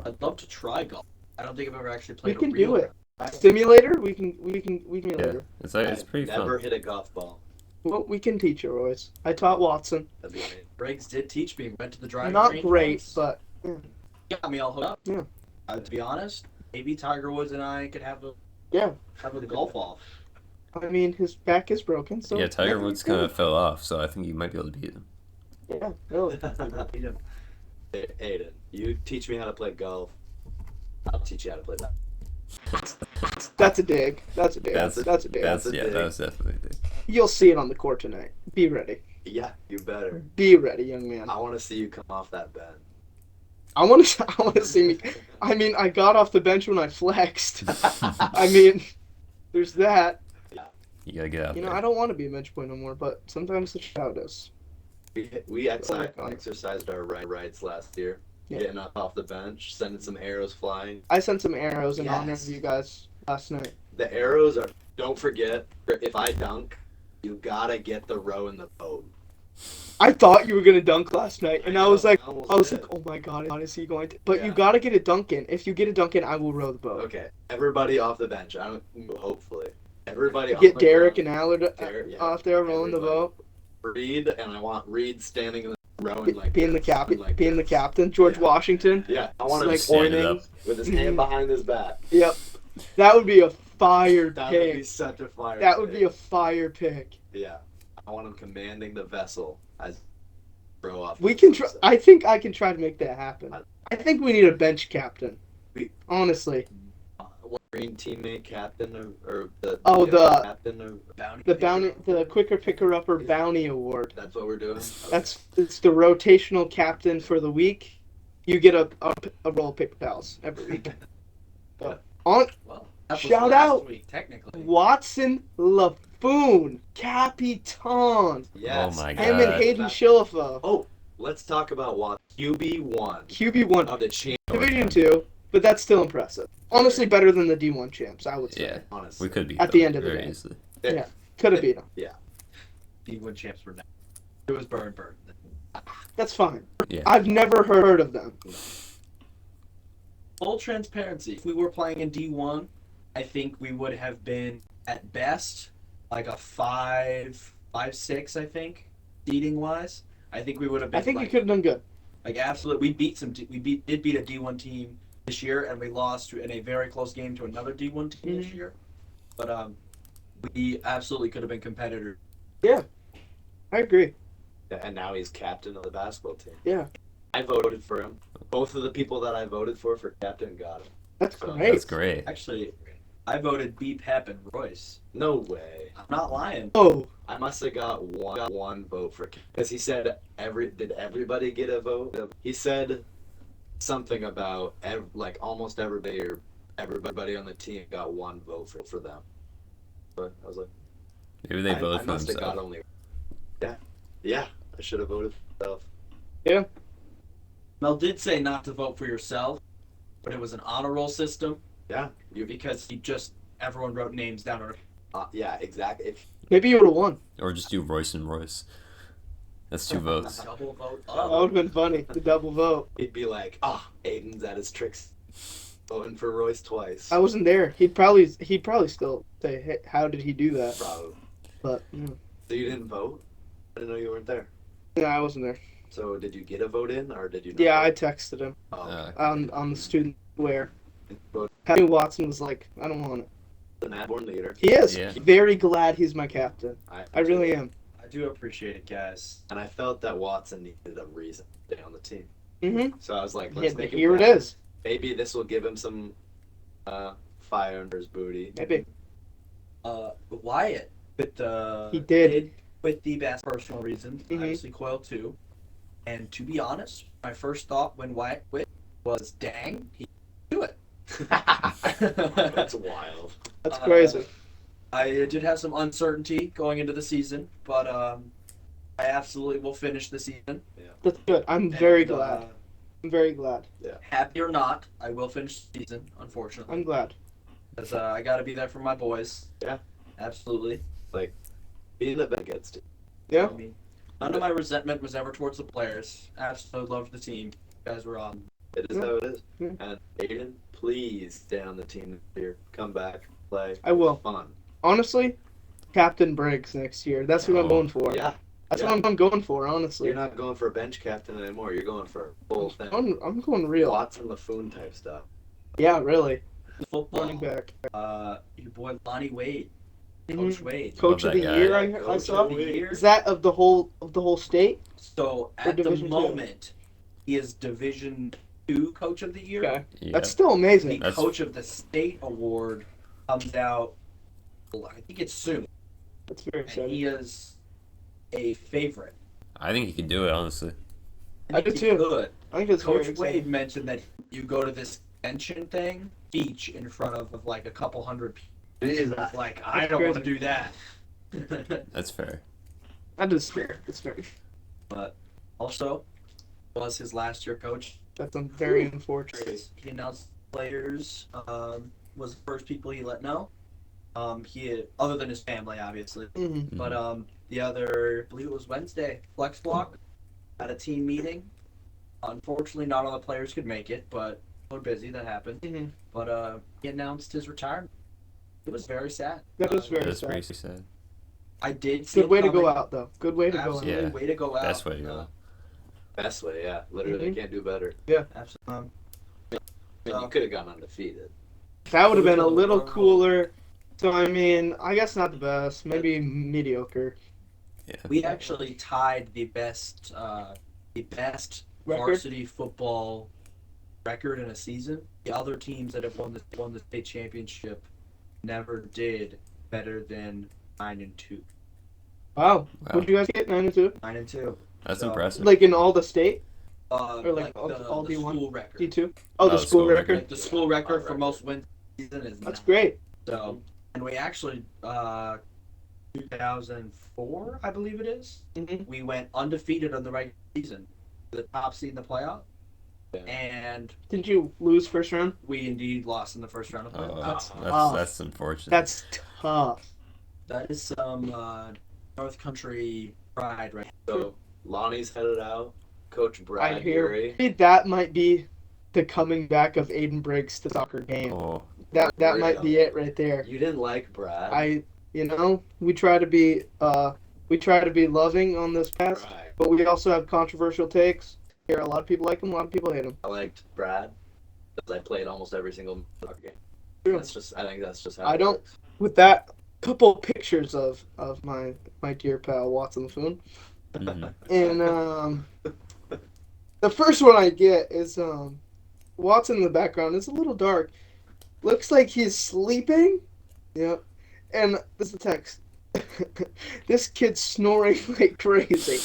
I'd love to try golf. I don't think I've ever actually We played can a real do it. Simulator. We can Yeah, later. it's pretty Never fun. hit a golf ball. Well, we can teach you, Royce. I taught Watson. That'd be amazing. Briggs did teach me. Went to the driving Not range great, once. but Got me all hooked up. Yeah. To be honest, maybe Tiger Woods and I could have a yeah. golf off. I mean, his back is broken, so Yeah, Tiger maybe Woods we kind could. of fell off, so I think you might be able to beat him. Yeah, really. Hey, Aiden, you teach me how to play golf. I'll teach you how to play that. That's a dig. That's a dig. That's a dig. That's a dig. That was definitely a dig. You'll see it on the court tonight. Be ready. Yeah, you better. Be ready, young man. I want to see you come off that bench. I want to see me. I mean, I got off the bench when I flexed. I mean, there's that. You gotta get out You know, there. I don't want to be a bench boy no more, but sometimes the shout is. We Oh my God. exercised our rights last year. Yeah. Getting up off the bench, sending some arrows flying. I sent some arrows in honor Yes. of you guys last night. The arrows are. Don't forget, if I dunk, you gotta get the row in the boat. I thought you were gonna dunk last night, and I was like, almost did. oh my God, is he going to? But you Yeah. gotta get a dunk in. If you get a dunk in, I will row the boat. Okay, everybody off the bench. Hopefully, everybody. Get off the Derek ground. and Allard Derek, yeah, off there rowing the everybody. boat. Reed, and I want Reed standing in the rowing like Being the this, captain, like being the this. captain. George Yeah. Washington. Yeah, I want him Like standing pointing. up. with his hand behind his back. Yep. That would be a fire That would be pick. such a fire. That would pick. be a fire pick. Yeah, I want him commanding the vessel as row off. We can try. I think I can try to make that happen. I think we need a bench captain. Honestly, What green teammate captain or the Oh, the- captain of Bounty. the bounty, the quicker picker upper bounty award. That's what we're doing. It's the rotational captain for the week. You get a roll of paper towels every week. On Well, that was Shout last out. week, technically. Watson Laffoon, Capitan, Yes. Oh my him God. and Hayden Shillifo. Oh, let's talk about what QB1 QB1 of the champ. Division 2, but that's still impressive. Honestly, better than the D1 champs, I would say. Yeah, Honestly, we could beat At them the end of the very day. easily. Yeah. Could have beat him. D1 champs were down. It was burn. That's fine. Yeah. I've never heard of them. Full transparency. If we were playing in D1, I think we would have been at best like a 5-6. I think seeding wise, I think we would have been. I think you like, could have done good. Like absolutely, we beat some. We did beat a D1 team this year, and we lost in a very close game to another D1 team this year. But we absolutely could have been competitors. I agree. and now he's captain of the basketball team. Yeah. I voted for him. Both of the people that I voted for captain got him. That's So great. That's great. Actually, I voted B. Pep and Royce. No way. I'm not lying. Oh, I must have got one vote for because he said did everybody get a vote? He said something about almost everybody or everybody on the team got one vote for them. But I was like, Maybe they voted I for must have got themselves. only. Yeah. I should have voted for myself. Mel did say not to vote for yourself, but it was an honor roll system Yeah. because everyone wrote names down. Yeah. Exactly. maybe you would have won. Or just do Royce and Royce. That's 2 votes. Double vote. That would have been funny. The double vote. He'd be like, Aiden's at his tricks, voting for Royce twice. I wasn't there. He'd probably still say, "Hey, how did he do that?" Probably. But So you didn't vote? I didn't know you weren't there. yeah, I wasn't there. So did you get a vote in, or did you? Not Yeah, I vote? texted him Oh, on the student where vote Henry Watson was like, "I don't want it." the Madborn leader. He is Yeah. very glad he's my captain. I really am. I do appreciate it, guys. And I felt that Watson needed a reason to stay on the team. Mm-hmm. So I was like, Yeah, let's make here it captain. is. Maybe this will give him some fire under his booty. Maybe Wyatt with he did. with the best personal reasons, Mhm. obviously Coil too. And to be honest, my first thought when Wyatt quit was, "Dang, he can do it." That's wild. That's Uh, crazy. I did have some uncertainty going into the season, but I absolutely will finish the season. That's good. I'm very And, glad. I'm very glad. Happy or not, I will finish the season, unfortunately. I'm glad. Because I got to be there for my boys. Yeah. Absolutely. Like, being the best gets to. Yeah. I mean, none of my resentment was ever towards the players. Absolutely loved the team. You guys were on. It is how it is. Yeah. And Aiden, please stay on the team this year. Come back, play. I will. Fun. Honestly, Captain Briggs next year. That's what I'm Oh. going for. Yeah. That's Yeah. what I'm going for, honestly. You're not going for a bench captain anymore. You're going for a full thing. I'm going real. Watson Laffoon type stuff. Yeah, really. Football. Running back. Your boy Lonnie Wade. Mhm. Coach Wade. Coach of that the guy. year, I Coach saw. of the year. Is that of the whole state? So Or at the Division two? moment, he is Division 2 Coach of the Year. Okay. Yeah. That's still The amazing. That's- Coach of the State award comes out, well, I think it's soon. That's very And exciting. he is a favorite. I think he can do it, honestly. I do think too. he could. I think it's very Coach exciting. Wade mentioned that you go to this convention thing, speech in front of like a couple hundred people. Jeez, It's like, I That's don't want to crazy. do that. That's fair. That is fair. That's fair. But also, was his last year coach. That's very unfortunate. He announced players was the first people he let know. He had, other than his family, obviously. Mm-hmm. But the other, I believe it was Wednesday, Flex Block had a team meeting. Unfortunately, not all the players could make it, but we're busy. That happened. Mm-hmm. But he announced his retirement. It was very sad. That was very That's sad. pretty sad. I did see Good it way to go coming. out, though. Good way to go out. Absolutely, Yeah. way to go out. Best way to go. Best way, yeah. Literally, Mhm. can't do better. Absolutely. I mean, you could have gone undefeated. That would have been a little cooler. So, I mean, I guess not the best. Maybe mediocre. Yeah. We actually tied the best Record? varsity football record in a season. The other teams that have won the state championship never did better than 9-2. Wow. Wow. What did you guys get? 9-2? 9-2. That's So, impressive. Like in all the state? Or like all the D1? school record. D2? Oh, the Oh, school school record? record. Like the school record for record. most wins season is That's 9. great. So, and we actually 2004, I believe it is. Mm-hmm. We went undefeated on the regular season, the top seed in the playoff, Yeah. and Didn't you lose first round? we indeed lost in the first round of Oh, playoffs. that's, tough. that's unfortunate. That's tough. That is some North Country pride, right? So, Lonnie's headed out. Coach I Brad hear Geary. that might be the coming back of Aiden Briggs to soccer game. Oh, That might be it right there. You didn't like Brad. We try to be loving on this pass, Right. but we also have controversial takes. Here, a lot of people like him, a lot of people hate him. I liked Brad because I played almost every single soccer game. True. I think that's just how I it don't- works. With that, couple pictures of my dear pal Watson Laffoon, mhm. and the first one I get is Watson in the background. It's a little dark. Looks like he's sleeping. Yep. And this is the text. This kid's snoring like crazy.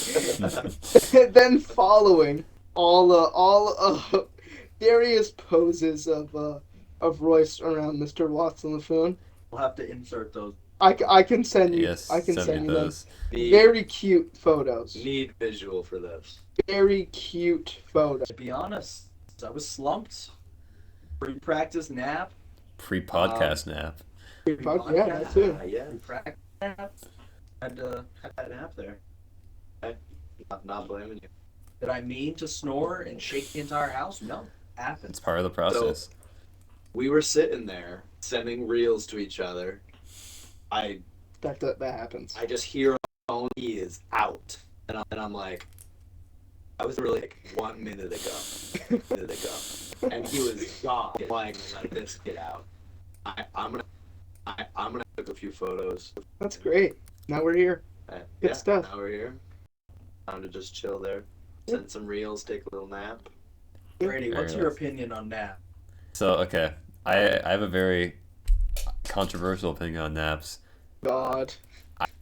Then following all of various poses of Royce around Mr. Watson Laffoon. We'll have to insert those. I can send you. Yes, I can send send me you them. those. Very cute photos. Need visual for this. Very cute photos. To be honest, I was slumped. Pre-practice nap. Pre-podcast nap. Yeah, that too. Yeah. Pre-practice nap. Had that nap there. Not blaming you. Did I mean to snore and shake the entire house? No. It's Happens. part of the process. We were sitting there sending reels to each other. I That happens. just hear on the phone he is out, and I'm like, I was really like 1 minute ago, and he was gone. I'm like, let this get out. I'm gonna take a few photos. That's great. Now we're here. Good stuff. Now we're here. Time to just chill there, send some reels, take a little nap. Brady, Very what's your nice. opinion on nap? So, okay. I have a very controversial opinion on naps. God.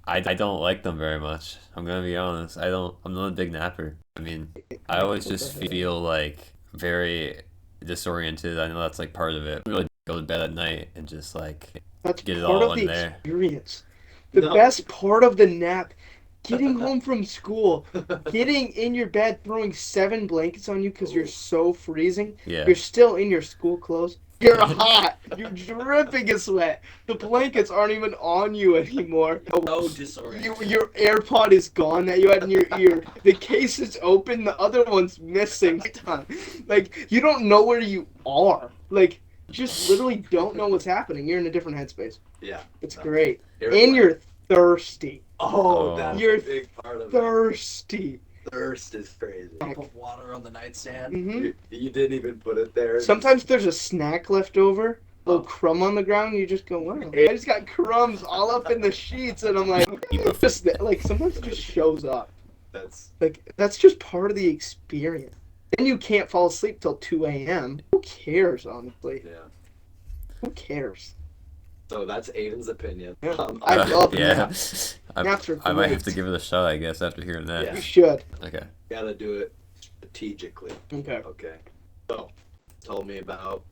I don't like them very much. I'm gonna be honest. I'm not a big napper. I mean, I always just feel like very disoriented. I know that's like part of it. Really go to bed at night and just That's get it part all of in the there. experience. The No. best part of the nap, getting home from school, getting in your bed, throwing 7 blankets on you because you're so freezing. Yeah. You're still in your school clothes. You're hot. You're dripping in sweat. The blankets aren't even on you anymore. So disoriented. Your AirPod is gone that you had in your ear. The case is open. The other one's missing. Like, you don't know where you are. Like, just literally don't know what's happening. You're in a different headspace. Yeah. It's great. You're And right. you're thirsty. Oh, that's You're a big part of it. Thirsty. Thirst is crazy. Cup of water on the nightstand. Hmm. You didn't even put it there. Sometimes there's a snack left over, a little crumb on the ground, and you just go, wow. I just got crumbs all up in the sheets, and I'm like, just like sometimes it just shows up. That's Like, that's just part of the experience. Then you can't fall asleep till 2 a.m. Who cares, honestly? yeah. Who cares? So that's Aiden's opinion. Yeah. I love yeah. naps. Naps are I might have to great. give it a shot, I guess, after hearing that. Yeah. You should. Okay. Gotta do it strategically. Okay. Okay. So, told me about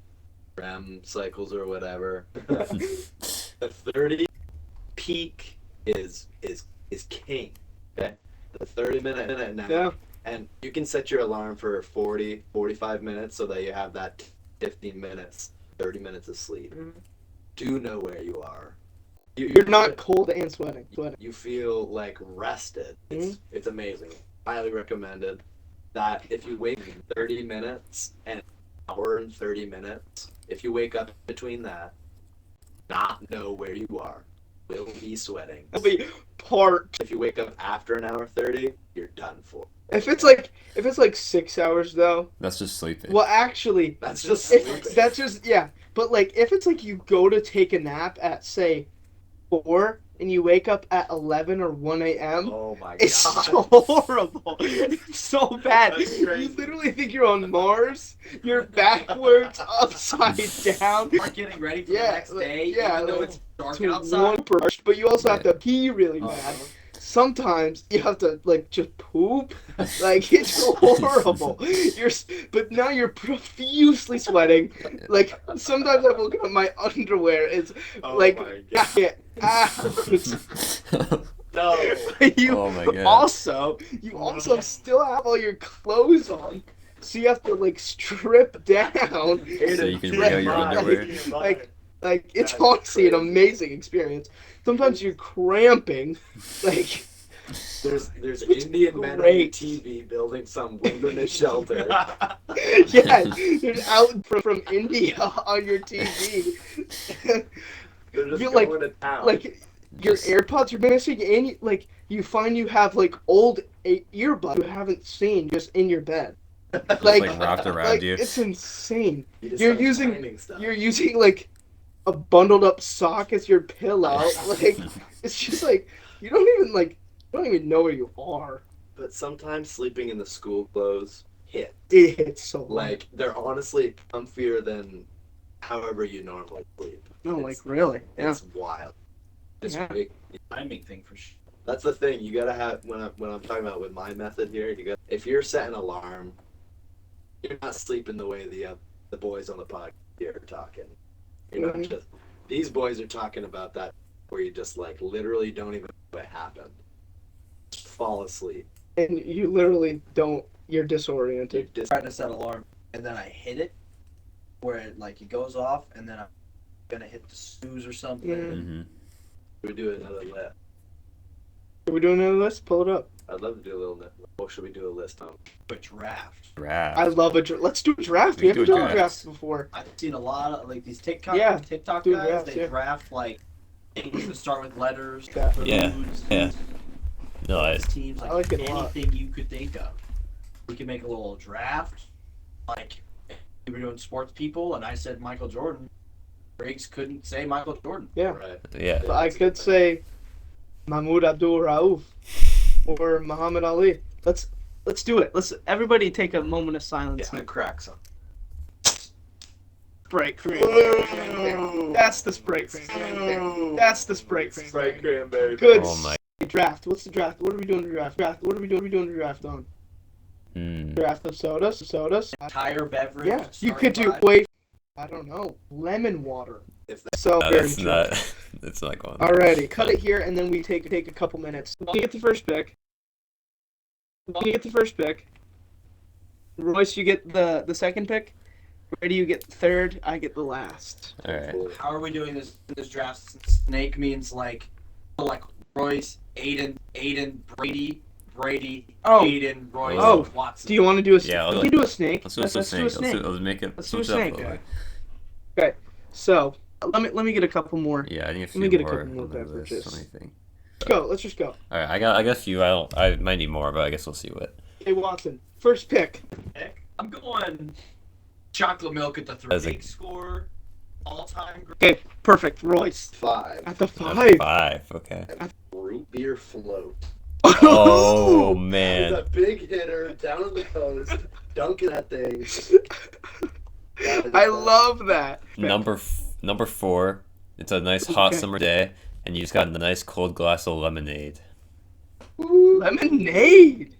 REM cycles or whatever. The 30 peak is king. Okay. The 30-minute nap. Yeah. And you can set your alarm for 40, 45 minutes so that you have that 15 minutes, 30 minutes of sleep. Mhm. Do know where you are. You're not cold and sweating. You feel like rested. It's amazing. Highly recommended. That if you wake 30 minutes and hour and 30 minutes, if you wake up between that, not know where you are, will be sweating. It'll be part. If you wake up after an hour 30, you're done for. If it's like 6 hours though. That's just sleeping. Well, actually, That's just if sleeping. that's just yeah. But like if it's like you go to take a nap at say 4 and you wake up at 11 or 1 a.m. Oh my god. It's so horrible. It's so bad. That's You crazy. literally think you're on Mars. You're backwards, upside down. Start getting ready for the next day, even though it's dark to outside. one person, but you also have to pee really bad. Sometimes you have to like just poop. Like it's horrible. But now you're profusely sweating. Like sometimes I look at my underwear. It's Oh like my god. No. you Oh my God. you also still have all your clothes on, so you have to like strip down. So you can bring out your underwear. Like it's That's honestly an crazy. amazing experience. Sometimes you're cramping, like There's It's Indian men on great. TV building some wilderness shelter. yeah, there's out from India on your TV. They're just You're going to town. Like your Just- AirPods are missing, and you find you have like old earbuds you haven't seen just in your bed. Like wrapped around Like you. it's insane. You just You're start using finding stuff. you're using like a bundled up sock as your pillow. Like it's just like you don't even know where you are. But sometimes sleeping in the school clothes hit. It hits so hard. Like they're honestly comfier than however you normally sleep. No, like It's- really. Yeah. It's wild. It's Yeah. big. Timing thing for sure. That's the thing. You gotta have when I'm talking about with my method here. You got if you're setting an alarm, you're not sleeping the way the boys on the podcast here are talking. You're not Mhm. just these boys are talking about that where you just like literally don't even know what happened. Just fall asleep. And you literally don't. You're You're disoriented. just Trying to set alarm, and then I hit it, where it like it goes off, and then I'm gonna hit the snooze or something. Yeah. Mm-hmm. we do another list. Are we doing another list? Pull it up. I'd love to do a little. What should we do a list on? A draft. Draft. I love a draft. Let's do a draft. We We can haven't do a done a draft. draft before. I've seen a lot of like these TikTok Do a guys. draft, They yeah. draft like things that start with letters. Yeah, foods, yeah. No, I, teams, like I like it a lot. anything you could think of. We can make a little draft. Like we were doing sports people, and I said Michael Jordan. Briggs couldn't say Michael Jordan. Yeah. Right. yeah. But I could say Mahmoud Abdul Rauf or Muhammad Ali. Let's do it. Let's everybody take a moment of silence. Yeah, and crack some. Sprite cranberry. That's the Sprite cranberry. That's the Sprite Sprite cranberry. cranberry. Good. Oh my. Draft. What's the draft? What are we doing to draft? What are we doing to draft on? Hmm. Draft of sodas. Entire beverage. Yeah. You starting could do five. wait. I don't know. Lemon water. If that, So No, very that's true. not. That's not going. Alrighty, cut it here, and then we take a couple minutes. You get the first pick. Royce, you get the second pick. Brady, you get the third. I get the last. All right. How are we doing this draft? Snake means like Royce, Aiden, Brady, Oh. Aiden, Royce, Oh. Watson. Do you want to do a? Yeah, we can do a snake. Let's do a snake. Let's make it. Let's do a switch it up snake. little bit. Okay, so let me get a couple more. Yeah, I need a few Let me get a more couple more on the list, beverages. let me think. Let's go. Let's just go. All right, I got a few. I might need more, but I guess we'll see what. Hey Watson, first pick. I'm going chocolate milk at the As a- 3 score, all time great. Okay, perfect. Royce 5. at the 5. 5. Okay. Root beer float. Oh He's man. a big hitter down on the coast, dunking that thing. I love that. Number 4. It's a nice hot Okay. summer day, and you just got a nice cold glass of lemonade. Lemonade.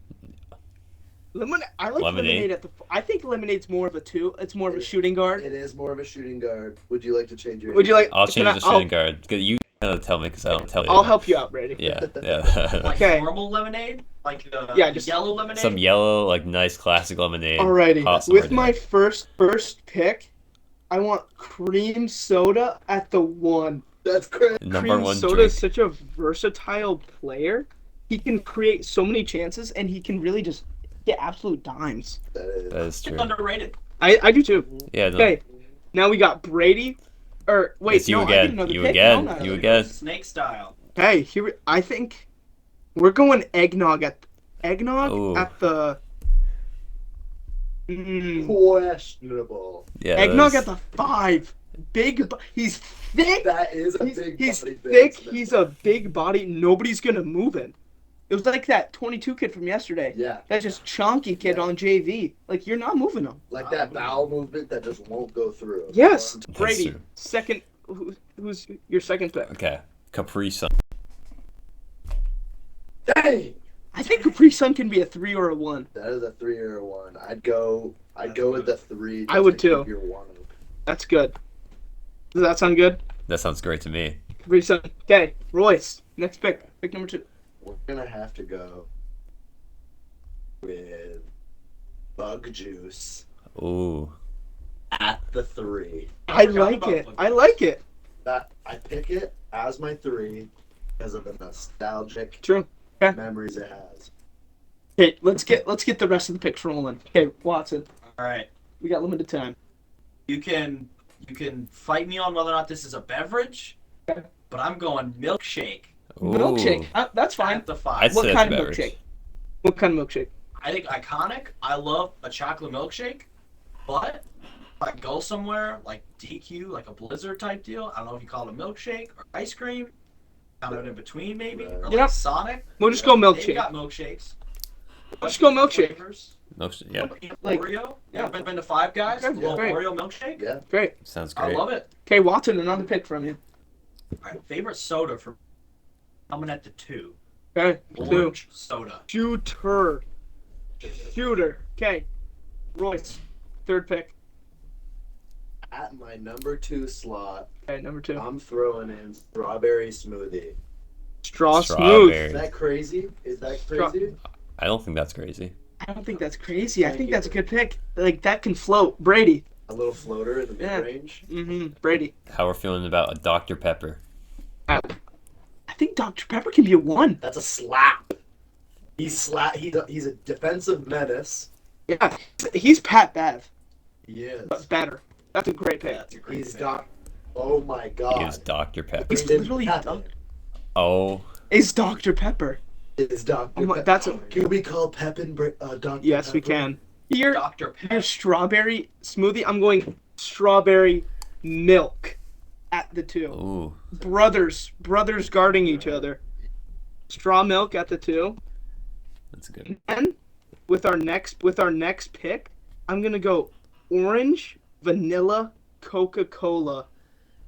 I like Lemonade? lemonade at the. I think lemonade's more of a 2. It's more of a shooting guard. It is more of a shooting guard. Would you like to change your? Would you like? I'll can change I- the shooting guard. You gotta tell me because I don't tell you. I'll help you out, Brady. Yeah, yeah. Like Okay. normal lemonade, like the Yeah, just- yellow lemonade. Some yellow, like nice classic lemonade. Alrighty. hot summer With day. my first pick, I want cream soda at the 1. That's great. Number Cream 1 soda drink. is such a versatile player. He can create so many chances, and he can really just get absolute dimes. That is. That is true. It's underrated. I do too. Yeah. No. Okay, now we got Brady. Or wait, It's you no, I again. get another You pick. again. don't I? You again. Snake style. Hey, I think we're going eggnog at Ooh. the. Questionable. Yeah. Eggnog that's- at the 5. He's thick. That is a He's big. body thick. bit. He's a big body. Nobody's gonna move him. It was like that 22 kid from yesterday. Yeah, That just chunky kid Yeah. on JV. Like you're not moving him. like that bowel movement that just won't go through. Yes, That's Brady. true. Second. Who's your second pick? Okay. Capri Sun. Dang. I think Capri Sun can be a 3 or a 1. That is a 3 or a 1. I'd go with the 3. I would just to too. keep your 1 open. That's good. Does that sound good? That sounds great to me. Capri Sun. Okay, Royce. Next pick. Pick number 2. We're gonna have to go with bug juice Ooh. at the 3. I forgot like about it. Bug I like it. That I pick it as my 3 because of the nostalgic True. memories it has. Okay, let's get the rest of the picks rolling. Okay, Watson. All right. We got limited time. You can fight me on whether or not this is a beverage, Okay. but I'm going milkshake Ooh. Milkshake. That's fine. at the 5. I'd What say kind that's of a milkshake? beverage. What kind of milkshake? I think iconic. I love a chocolate milkshake, but if I go somewhere like DQ, like a Blizzard type deal, I don't know if you call it a milkshake or ice cream, kind of in between maybe, or like Yeah. Sonic. We'll just go They've milkshake. got milkshakes. Let's go milkshake. Flavors. Milkshake. Yeah. Like- Oreo. yeah. Yeah, been to Five Guys. Okay, A little great. Oreo milkshake. Yeah. Great. Sounds I great. love it. Okay, Watson, another pick from you. All right, favorite soda for coming at the 2. Okay, 2. Orange soda. Shooter. Okay, Royce, third pick. At my number 2 slot, Okay, number 2. I'm throwing in strawberry smoothie. Straw smooth. Strawberry. Is that crazy? Is that Straw- crazy? I don't think that's crazy. I don't think that's crazy. I Thank think you. that's a good pick. Like that can float. Brady. A little floater in the Yeah. mid-range. Brady. How we're feeling about a Dr. Pepper. I think Dr. Pepper can be a 1. That's a slap. He's a defensive menace. Yeah, he's Pat Bev, He is. but better. That's a great pick. That's a great He's pick. Doc. Oh my He God. is Dr. Pepper. He's Brendan literally Pepper Oh. Is Dr. Pepper. is Dr. Oh my- Pepper. that's a- Can we call Pepin Dr. Yes, we Pepper? can. Your Dr. Pepper. your strawberry smoothie. I'm going strawberry milk at the 2. Ooh. Brothers guarding each other. Straw milk at the 2. That's good. And with our next pick, I'm gonna go orange vanilla Coca-Cola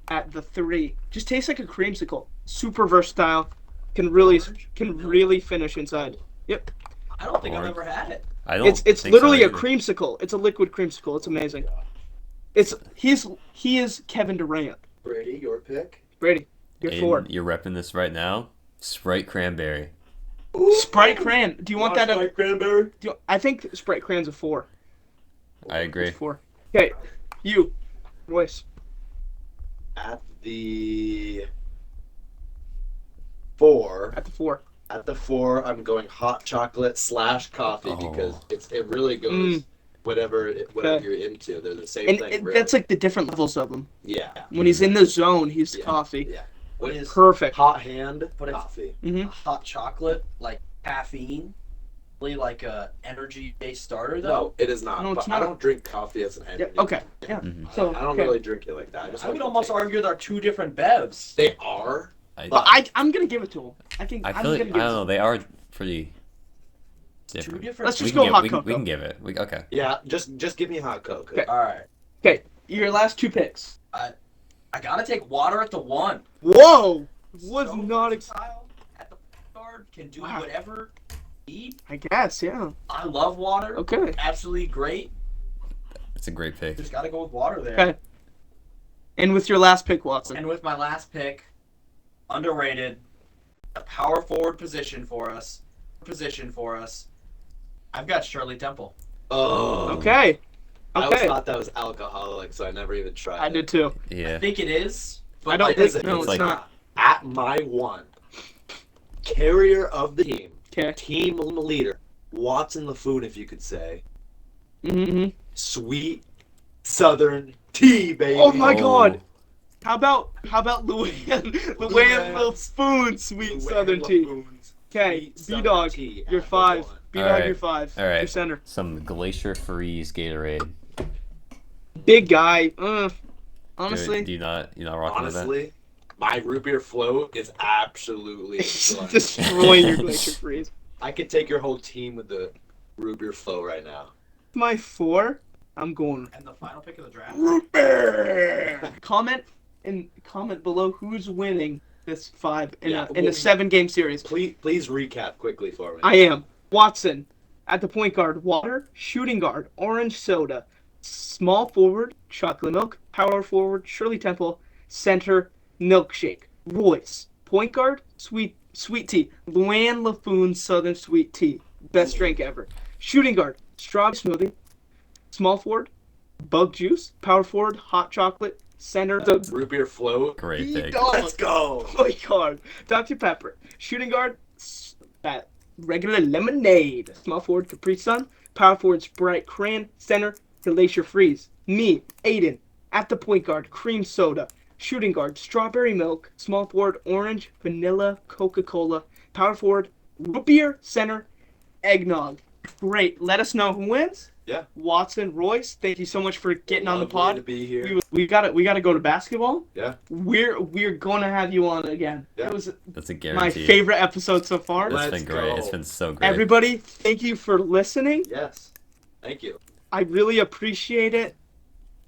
at the 3. Just tastes like a creamsicle. Super versatile. Can really finish inside. Yep. I don't think I've Orange. ever had it. I don't It's think literally so a either. creamsicle. It's a liquid creamsicle. It's amazing. He is Kevin Durant. Brady, your pick. Brady, you're Aiden, 4. you're repping this right now. Sprite cranberry. Sprite Cran. Do you want that? Like cranberry? I think Sprite Cran's a 4. I agree. It's 4. Okay, you, Royce. At the 4. At the 4. At the 4, I'm going hot chocolate / coffee Oh. because it really goes whatever Okay. you're into. They're the same And thing. Really. that's like the different levels of them. Yeah. When he's in the zone, he's Yeah. coffee. Yeah. What is Perfect. hot hand But if- coffee? Mm-hmm. Hot chocolate, like caffeine, really like a energy-based starter though. No, it is not. No, it's but I not. don't drink coffee as an Yeah. energy. Okay. Yeah. Mhm. So I don't okay. really drink it like that. I just I like would the almost taste. argue they're 2 different bevs. They are. But I'm gonna give it to him. I I'm feel gonna like, I give don't it. know. They are pretty 2 different. different. Let's We just can go give, hot we can, we cocoa. can give it. Okay. Yeah, just give me hot Coke. Okay. All right. Okay, your last 2 picks. I gotta take water at the 1. Whoa! Was So not. versatile at the guard, can do Wow. whatever you need. I guess. Yeah. I love water. Okay. Absolutely great. It's a great pick. Just gotta go with water there. Okay. And with your last pick, Watson. And with my last pick, underrated, a power forward position for us. I've got Shirley Temple. Oh. Okay. I always Okay. thought that was alcoholic, so I never even tried. I did too. Yeah. I think it is. But I don't like, is think. it? No, It's it's like- not. At my 1, carrier of the team, Okay. team leader, Watson LaFoon, if you could say, Mm-hmm. sweet Southern tea, baby. Oh my Oh. God. How about Luann LaFoon, sweet Luann Southern tea. LaFoon's Okay, sweet Southern B-Dog, tea you're at the 5. 1. B-Dog, Alright. you're 5. Alright. Your center. Some Glacier Freeze Gatorade. Big guy. Do Honestly, you not rocking with that? Honestly, my root beer float is absolutely destroying. destroying your Glacier Freeze. I could take your whole team with the root beer float right now. My 4, I'm going And the final pick of the draft. root beer. Comment below who's winning this 5 in Yeah, a 7-game series. Please recap quickly for me. I am Watson at the point guard, water, shooting guard, orange soda, small forward, chocolate milk, power forward, Shirley Temple, center, milkshake. Royce, point guard, sweet tea, Luann LaFoon Southern sweet tea, best drink ever. Shooting guard, strawberry smoothie, small forward, bug juice, power forward, hot chocolate, center, the Root beer float. Great pick. B-Dog. Let's go. point guard, Dr. Pepper, shooting guard, that regular lemonade, small forward, Capri Sun, power forward, Sprite Cran, center, Glacier Freeze. Me, Aiden, at the point guard, cream soda, shooting guard, strawberry milk, small forward, orange, vanilla, Coca-Cola, power forward, root beer, center, eggnog. Great. Let us know who wins. Yeah. Watson, Royce, thank you so much for getting on the Lovely pod. to be here. We gotta go to basketball. Yeah. We're gonna have you on again. Yeah. It was That's a my guarantee. favorite episode so far. It's Let's been great. go. It's been so great. Everybody, thank you for listening. Yes. Thank you. I really appreciate it.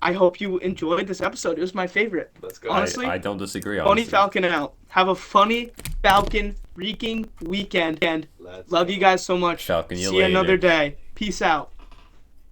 I hope you enjoyed this episode. It was my favorite. Let's go. Honestly, I don't disagree. Funny Honestly. Falcon out. Have a funny Falcon freaking weekend. And Let's love go. you guys so much. Falcon, you See you later. another day. Peace out.